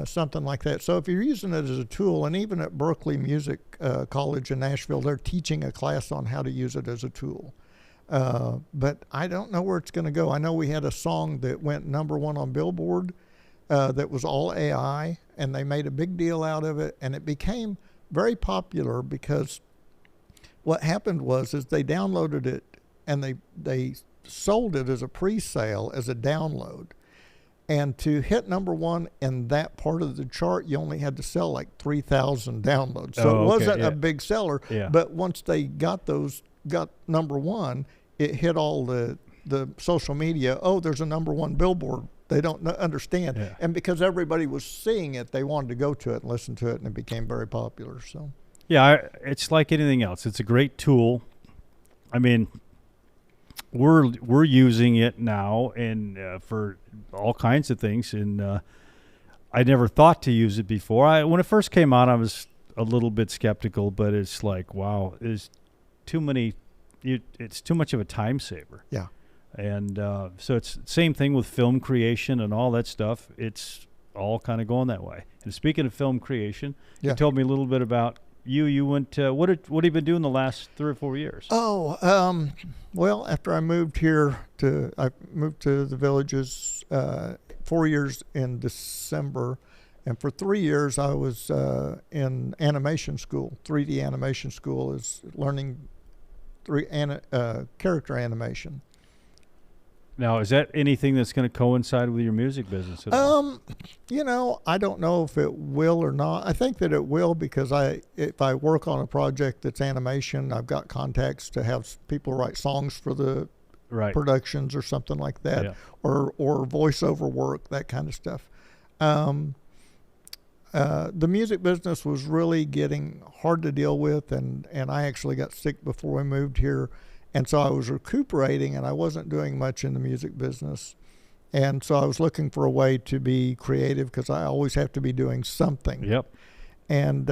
something like that. So if you're using it as a tool, and even at Berkeley Music College in Nashville, they're teaching a class on how to use it as a tool. But I don't know where it's going to go. I know we had a song that went #1 on Billboard that was all AI, and they made a big deal out of it, and it became very popular because what happened is they downloaded it and they sold it as a pre-sale as a download, and to hit #1 in that part of the chart you only had to sell like 3,000 downloads, so it wasn't a big seller. But once they got #1, it hit all the social media. There's a #1 Billboard. They don't understand. Yeah. And because everybody was seeing it, they wanted to go to it and listen to it, and it became very popular. So, yeah, it's like anything else. It's a great tool. I mean, we're using it now and for all kinds of things. And I never thought to use it before. When it first came out, I was a little bit skeptical, but it's like, wow, it's too much of a time saver. Yeah. And so it's the same thing with film creation and all that stuff. It's all kind of going that way. And speaking of film creation, you told me a little bit about you. You went what have you been doing the last 3 or 4 years? Well, after I moved here I moved to the Villages 4 years in December, and for 3 years I was in animation school. 3D animation school is learning character animation. Now, is that anything that's going to coincide with your music business at all? I don't know if it will or not. I think that it will because if I work on a project that's animation, I've got contacts to have people write songs for the productions or something like that, or voiceover work, that kind of stuff. The music business was really getting hard to deal with, and I actually got sick before we moved here. And so I was recuperating, and I wasn't doing much in the music business. And so I was looking for a way to be creative because I always have to be doing something. Yep. And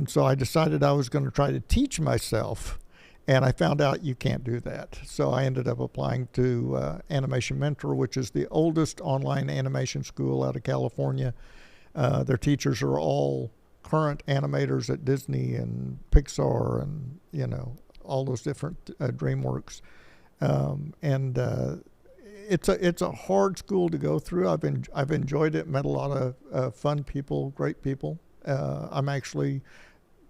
so I decided I was going to try to teach myself, and I found out you can't do that. So I ended up applying to Animation Mentor, which is the oldest online animation school out of California. Their teachers are all current animators at Disney and Pixar and, all those different DreamWorks, and it's a hard school to go through. I've enjoyed it, met a lot of fun people, great people. I'm actually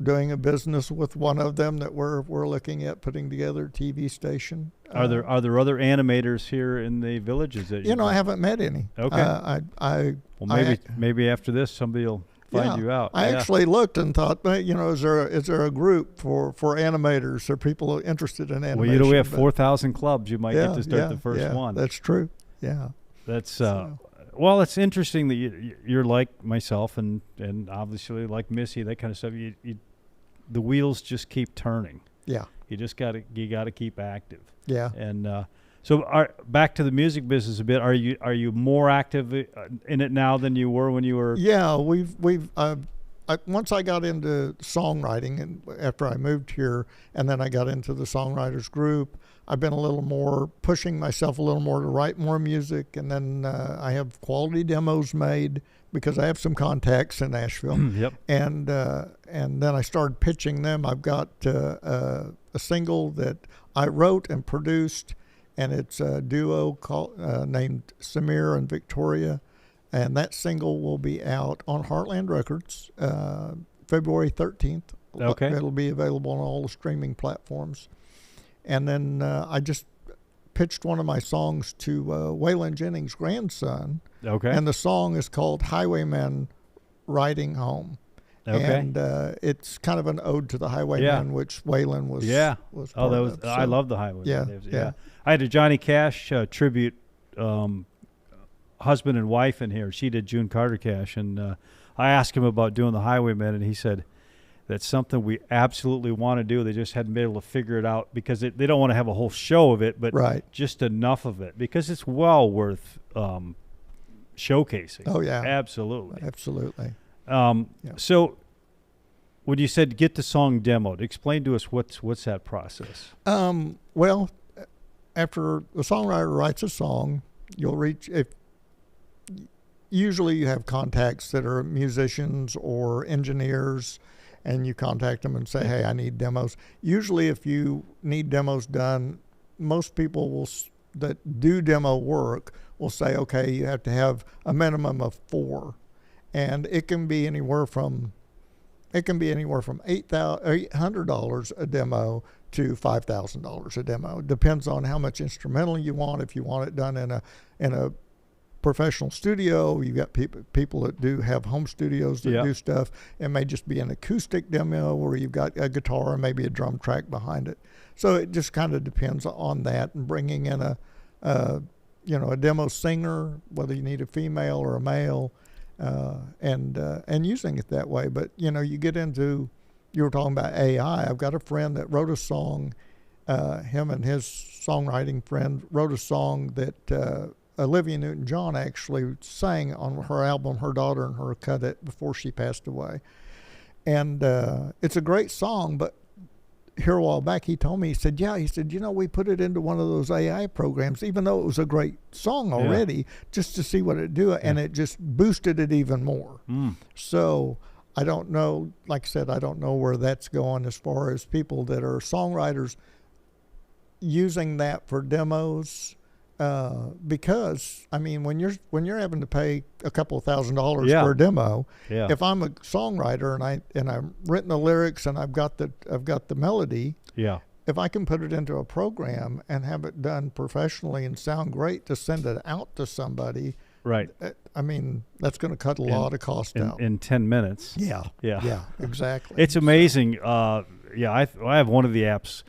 doing a business with one of them that we're looking at putting together a TV station. Are there other animators here in the Villages that I haven't met any. Okay. Maybe after this somebody will find you out. I actually looked and thought, is there a group for animators or people interested in animation? Well, we have 4,000 clubs. You might get to start the first one. That's true. Yeah. That's well, it's interesting that you're like myself and obviously like Missy, that kind of stuff. The wheels just keep turning. Yeah. You just got to keep active. Yeah. And so back to the music business a bit. Are you more active in it now than you were when you were? Yeah, we've once I got into songwriting, and after I moved here, and then I got into the songwriters group, I've been a little more pushing myself a little more to write more music, and then I have quality demos made because I have some contacts in Nashville. Yep. And then I started pitching them. I've got a single that I wrote and produced, and it's a duo called named Samir and Victoria, and that single will be out on Heartland Records February 13th. Okay. It'll be available on all the streaming platforms. And then I just pitched one of my songs to Waylon Jennings' grandson. Okay. And the song is called Highwayman Riding Home. Okay. And it's kind of an ode to the Highwayman, which Waylon was. Was part that was. of, so. I love the Highwayman. Yeah. I had a Johnny Cash tribute husband and wife in here. She did June Carter Cash, and I asked him about doing the Highwayman, and he said that's something we absolutely want to do. They just hadn't been able to figure it out because they don't want to have a whole show of it, but just enough of it because it's well worth showcasing. Oh yeah, absolutely. So when you said get the song demoed, explain to us what's that process? Well, after the songwriter writes a song, you'll reach usually you have contacts that are musicians or engineers, and you contact them and say, hey, I need demos. Usually if you need demos done, most people that do demo work will say, okay, you have to have a minimum of 4. And it can be anywhere from $800 a demo to $5,000 a demo. It depends on how much instrumental you want. If you want it done in a professional studio, you've got people that do have home studios that do stuff. It may just be an acoustic demo where you've got a guitar and maybe a drum track behind it. So it just kind of depends on that, and bringing in a demo singer, whether you need a female or a male, and using it that way. But you get into, you were talking about AI. I've got a friend that wrote a song. Him and his songwriting friend wrote a song that Olivia Newton-John actually sang on her album. Her daughter and her cut it before she passed away. And it's a great song, but here a while back he told me, he said, we put it into one of those AI programs, even though it was a great song already, just to see what it'd do, and it just boosted it even more. So I don't know, like I said, I don't know where that's going as far as people that are songwriters using that for demos. Because I mean, when you're having to pay a couple of $1,000s for a demo, if I'm a songwriter and I've written the lyrics and I've got the melody, if I can put it into a program and have it done professionally and sound great to send it out to somebody, right? I mean, that's going to cut a lot of cost out in 10 minutes. Yeah, exactly. It's amazing. I have one of the apps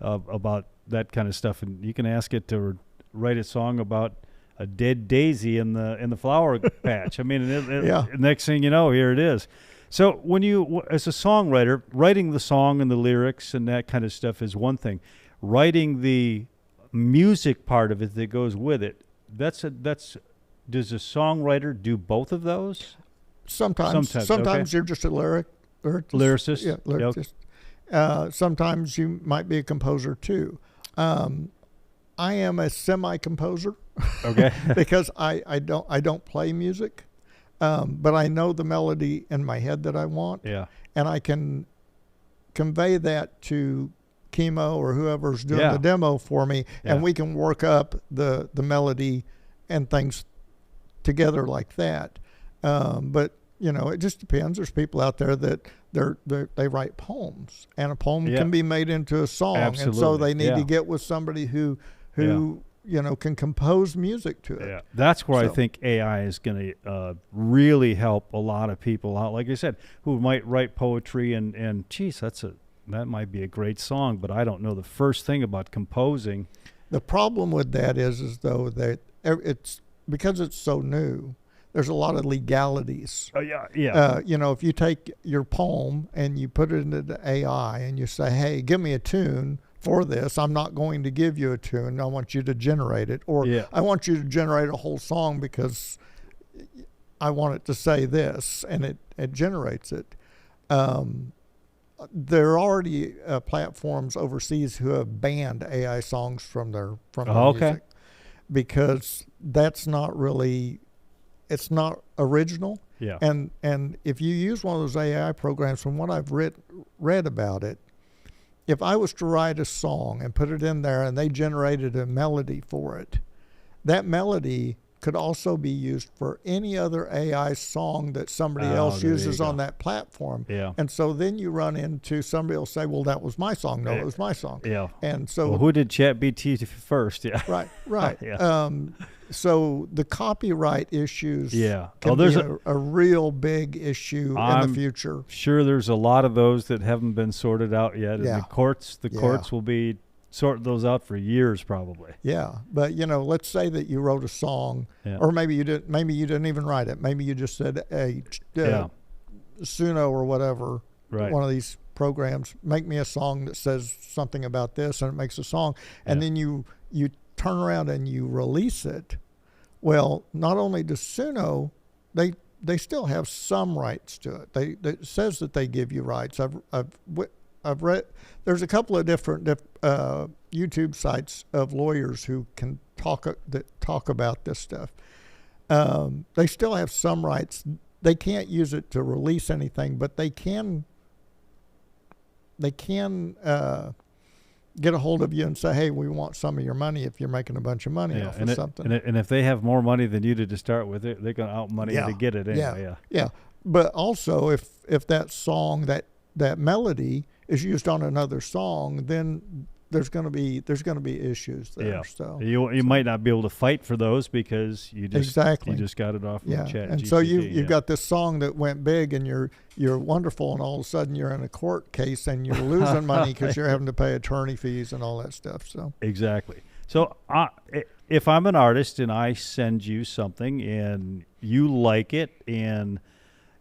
about that kind of stuff, and you can ask it to write a song about a dead daisy in the flower patch. I mean, next thing you know, here it is. So when you, as a songwriter, writing the song and the lyrics and that kind of stuff is one thing. Writing the music part of it that goes with it, does a songwriter do both of those? Sometimes okay. You're just a lyricist. Yeah, lyricist. Sometimes you might be a composer too. I am a semi-composer, okay, because I don't play music, but I know the melody in my head that I want, and I can convey that to Chemo or whoever's doing the demo for me, and we can work up the melody and things together like that. But it just depends. There's people out there that they write poems, and a poem can be made into a song. Absolutely. And so they need to get with somebody who can compose music to it. Yeah, that's where I think AI is going to really help a lot of people out. Like I said, who might write poetry and geez, that might be a great song, but I don't know the first thing about composing. The problem with that is though that it's because it's so new. There's a lot of legalities. If you take your poem and you put it into the AI and you say, hey, give me a tune for this, I'm not going to give you a tune. I want you to generate it. Or I want you to generate a whole song because I want it to say this, and it generates it. There are already platforms overseas who have banned AI songs from their music because that's not really, it's not original. Yeah. And if you use one of those AI programs, from what I've read about it, if I was to write a song and put it in there and they generated a melody for it, that melody could also be used for any other AI song that somebody else uses on that platform. Yeah. And so then you run into, somebody will say, well, that was my song. No, it was my song. Yeah. And so, well, who did ChatGPT first? Yeah. Right. Yeah. So the copyright issues yeah. can be a real big issue in the future. Sure, there's a lot of those that haven't been sorted out yet. And the courts will be sorting those out for years probably. Yeah, but let's say that you wrote a song, or maybe you didn't. Maybe you didn't even write it. Maybe you just said, "Hey, Suno or whatever, one of these programs, make me a song that says something about this," and it makes a song, and then you turn around and you release it. Well, not only does Suno, they still have some rights to it. It says that they give you rights. I've read, there's a couple of different YouTube sites of lawyers who can talk about this stuff. They still have some rights. They can't use it to release anything, but they can get a hold of you and say, hey, we want some of your money if you're making a bunch of money off of something. And if they have more money than you did to start with, they're going to out money you to get it anyway. Yeah. But also, if that song, that melody is used on another song, then there's going to be issues there. Yeah. So you might not be able to fight for those because you just got it off of Chat and GPT. So you've got this song that went big and you're wonderful, and all of a sudden you're in a court case and you're losing money because you're having to pay attorney fees and all that stuff. So exactly. So if I'm an artist and I send you something and you like it and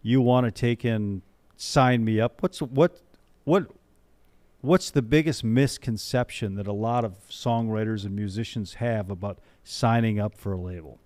you want to take and sign me up, what's the biggest misconception that a lot of songwriters and musicians have about signing up for a label?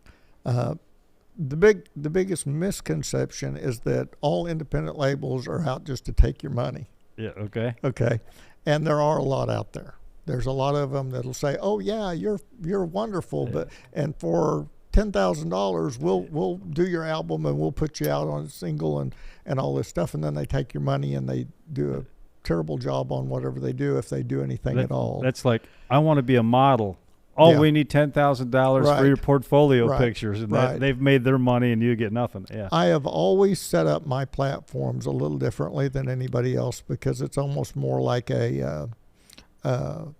The biggest misconception is that all independent labels are out just to take your money. Yeah. Okay. Okay. And there are a lot out there. There's a lot of them that'll say, "Oh yeah, you're wonderful," and for $10,000, we'll do your album and we'll put you out on a single and all this stuff, and then they take your money and they do a terrible job on whatever they do, if they do anything at all. That's like, I want to be a model. Oh, we need $10,000 for your portfolio pictures, and they've made their money and you get nothing. Yeah. I have always set up my platforms a little differently than anybody else because it's almost more like a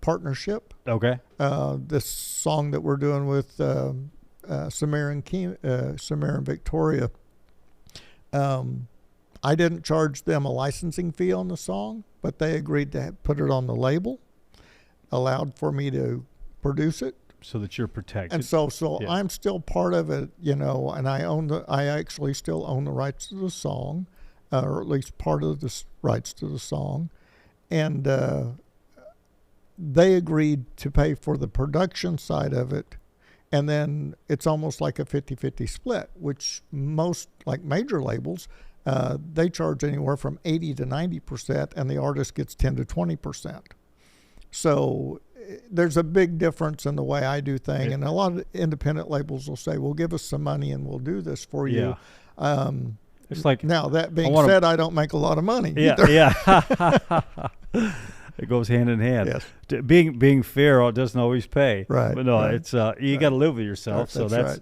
partnership. Okay. This song that we're doing with Samir and Victoria, I didn't charge them a licensing fee on the song, but they agreed to put it on the label, allowed for me to produce it, so that you're protected. And so I'm still part of it, and I actually still own the rights to the song, or at least part of the rights to the song, and they agreed to pay for the production side of it. And then it's almost like a 50-50 split, which most, like major labels, they charge anywhere from 80 to 90%, and the artist gets 10 to 20%. So there's a big difference in the way I do things, and a lot of independent labels will say, "Well, give us some money and we'll do this for you." It's like, now that being said, I don't make a lot of money. It goes hand in hand. Yes. Being fair doesn't always pay. Right. But no, it's you got to live with yourself. So that's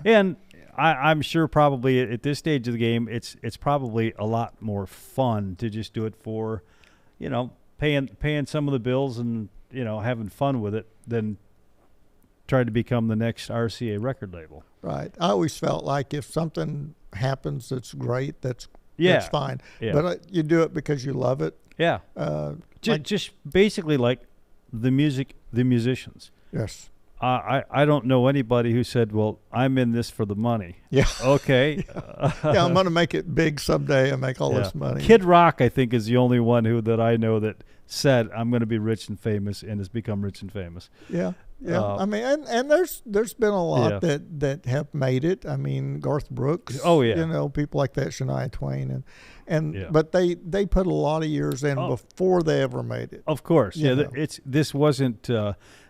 And I'm sure probably at this stage of the game, it's probably a lot more fun to just do it for, paying some of the bills and having fun with it than try to become the next RCA record label. Right. I always felt like if something happens that's great, that's fine. Yeah. But you do it because you love it. Yeah. Just basically like the musicians. Yes. I don't know anybody who said, well, I'm in this for the money. Yeah. Okay. Yeah, I'm going to make it big someday and make all this money. Kid Rock, I think, is the only one that I know that said, I'm going to be rich and famous, and has become rich and famous. Yeah. Yeah, I mean, and there's been a lot that have made it. I mean, Garth Brooks. Oh yeah. You know, people like that, Shania Twain, but they put a lot of years in before they ever made it. Of course, this wasn't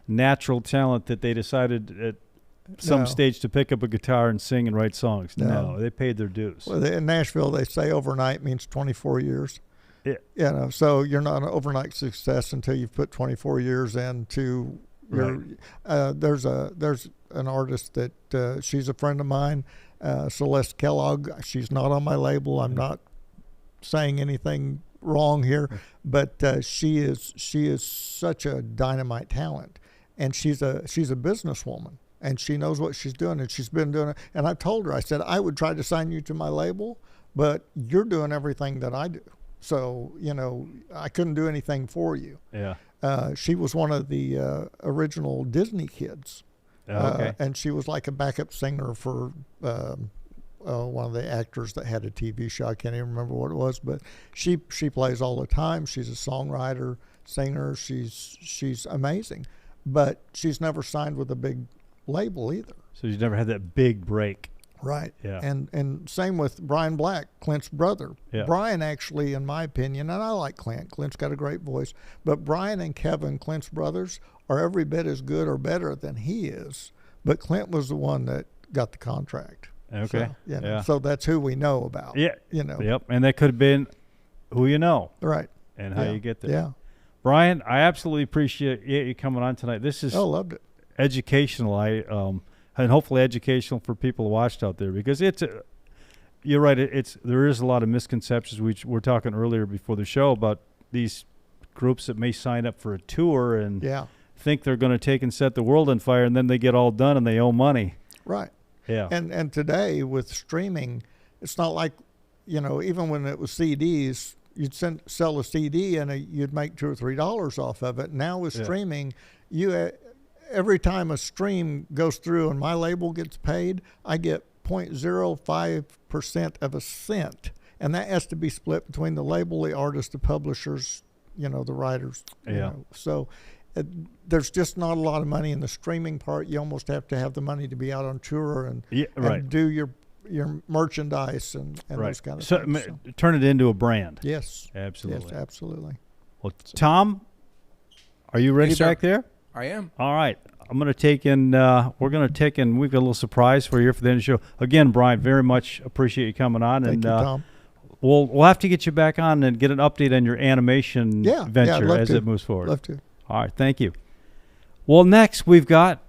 natural talent that they decided at some stage to pick up a guitar and sing and write songs. No, they paid their dues. Well, in Nashville, they say overnight means 24 years. Yeah. You know, so you're not an overnight success until you've put 24 years into. Right. There's an artist that she's a friend of mine, Celeste Kellogg. She's not on my label. I'm not saying anything wrong here, but she is such a dynamite talent, and she's a businesswoman, and she knows what she's doing, and she's been doing it. And I told her, I said, I would try to sign you to my label, but you're doing everything that I do, so you know I couldn't do anything for you. Yeah. She was one of the original Disney kids, and she was like a backup singer for one of the actors that had a TV show. I can't even remember what it was, but she plays all the time. She's a songwriter, singer. She's amazing, but she's never signed with a big label either. So she's never had that big break. Right. Yeah. And same with Brian Black, Clint's brother. Yeah. Brian actually, in my opinion, and I like Clint. Clint's got a great voice, but Brian and Kevin, Clint's brothers, are every bit as good or better than he is. But Clint was the one that got the contract. Okay. So, so that's who we know about. Yeah. You know. Yep. And that could have been who you know. Right. And how you get there. Yeah. Brian, I absolutely appreciate you coming on tonight. This is loved it. Educational. And hopefully educational for people who watched out there, because you're right. There is a lot of misconceptions. We were talking earlier before the show about these groups that may sign up for a tour and think they're going to take and set the world on fire, and then they get all done and they owe money. Right. Yeah. And today with streaming, it's not like, you know, even when it was CDs, you'd sell a CD and you'd make $2 or $3 off of it. Now with streaming, every time a stream goes through and my label gets paid, I get 0.05% of a cent. And that has to be split between the label, the artist, the publishers, you know, the writers. You know. So there's just not a lot of money in the streaming part. You almost have to have the money to be out on tour and do your merchandise and those kind of things. So turn it into a brand. Yes. Absolutely. Yes, absolutely. Well, Tom, are you ready back there? I am. All right. I'm going to take in, we've got a little surprise for you for the end of the show. Again, Brian, very much appreciate you coming on. Thank you, Tom. We'll have to get you back on and get an update on your animation venture as it moves forward. Love to. All right. Thank you. Well, next we've got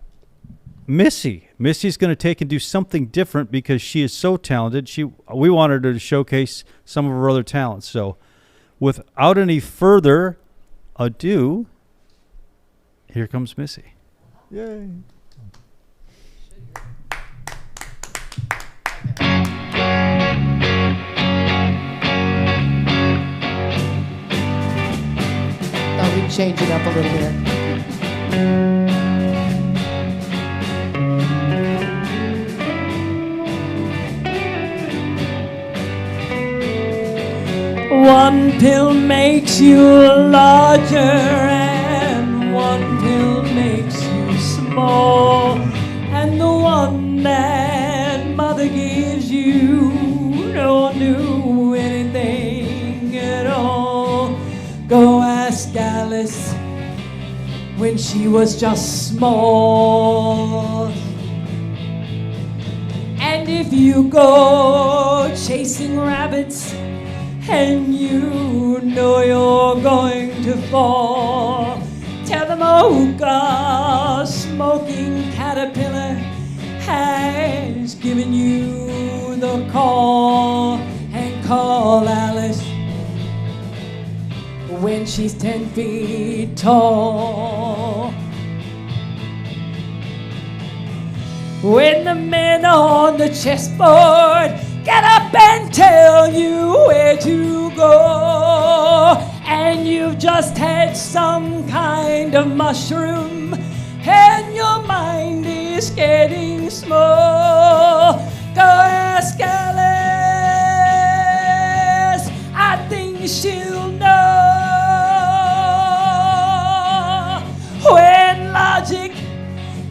Missy. Missy's going to take and do something different because she is so talented. We wanted her to showcase some of her other talents. So without any further ado, here comes Missy. Yay. Thought we'd change it up a little bit. One pill makes you larger and one pill makes you small, and the one that mother gives you don't do anything at all. Go ask Alice when she was just small. And if you go chasing rabbits and you know you're going to fall, tell them a hookah smoking caterpillar has given you the call, and call Alice when she's 10 feet tall. When the men on the chessboard get up and tell you where to go, and you've just had some kind of mushroom, and your mind is getting small. Go ask Alice, I think she'll know. When logic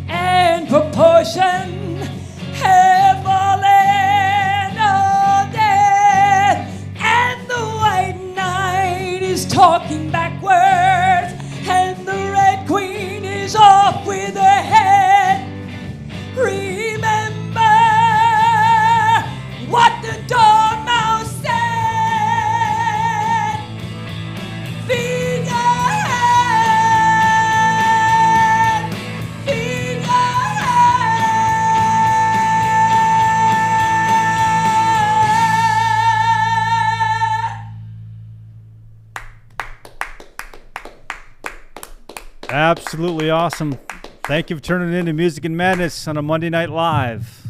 and proportion have fallen all dead, and the white knight is talking backwards, and the red queen is off with her head. Remember what the Dormouse said. Feed your head, feed your head. Absolutely awesome. Thank you for turning in to Music and Madness on a Monday Night Live.